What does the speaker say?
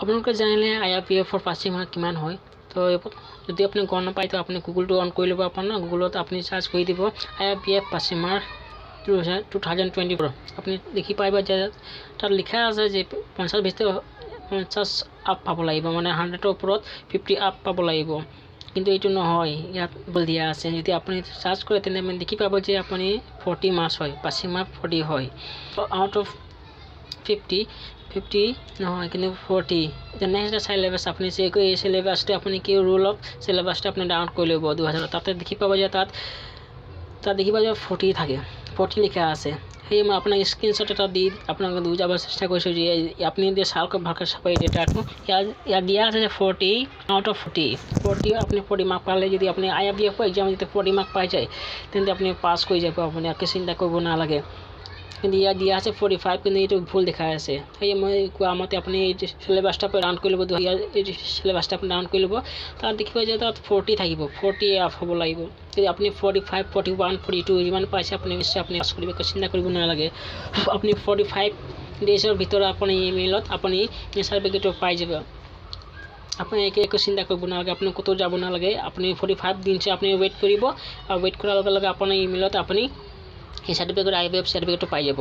আপোনালোকে জানিলে iibf passing mark কিমান হয় তো যদি আপুনি গম নাপায় তো আপুনি গুগলটো অন কৰি ল'ব আপোনাৰ গুগলত আপুনি সাৰ্চ কৰি দিব iibf পাছিং মাৰ্ক 2024 আপুনি দেখি পাইবা যে তাত লিখা আছে যে 50 ভিতৰত 50 আপ পাব লাগিব মানে 100ৰ ওপৰত 50 আপ পাব লাগিব কিন্তু এইটো নহয় ইয়াত বল দিয়া আছে যদি আপুনি সাৰ্চ কৰে তেনে আপুনি দেখি পাব যে আপুনি 40 মাৰ্কস হয় পাছিং মাৰ্ক 40 হয় আউট অফ 50 নহয় কিন্তু 40 the next syllabus আপুনি চেক কৰি এই syllabusটো আপুনি কি rule of syllabusটো আপুনি ডাউনলোড কৰি ল'ব 2000 তাতে দেখি পাব যে তাত দেখি পাব যে 40 থাকে 40 লিখা আছে সেই মই আপোনাক স্ক্ৰিনশ্বট এটা দি আপোনাক বুজাব চেষ্টা কৰিছো যে আপুনি যে সালক ভালকৈ চাই ডেটাটো ইয়াত দিয়া আছে যে 40 আউট অফ 40 আপুনি 40 মাৰ্ক পালে যদি আপুনি iibf এক্সাম যদি 40 মাৰ্ক পাই যায় তেন্তে আপুনি পাস কৰি যাব আপুনি একো চিন্তা কৰিব নালাগে কিন্তু ইয়াত দিয়া আছে 45 কিন্তু এইটো ভুল দেখাই আছে সেই মই কোৱা মতে আপুনি এই সিলেবাসটা ডাউনলোড কৰি ল'ব এই সিলেবাসটা আপুনি ডাউনলোড কৰি ল'ব তাত দেখিব যে তাত 40 থাকিব 40 আপ হ'ব লাগিব যদি আপুনি 45 41 42 ইমান পাইছে আপুনি নিশ্চয় আপুনি পাস কৰিব চিন্তা কৰিব নালাগে আপুনি 45 ডেজৰ ভিতৰত আপুনি ইমেইলত আপুনি সাৰ্টিফিকেটটো পাই যাব আপুনি একো চিন্তা কৰিব নালাগে আপুনি কত যাব নালাগে আপুনি 45 দিন আপুনি ওয়েট কৰিব আৰু ওয়েট কৰাৰ লগে লগে আপোনাৰ ইমেইলত আপুনি এই সাৰ্টিফিকেট iibf সাৰ্টিফিকেটটো পাই যাব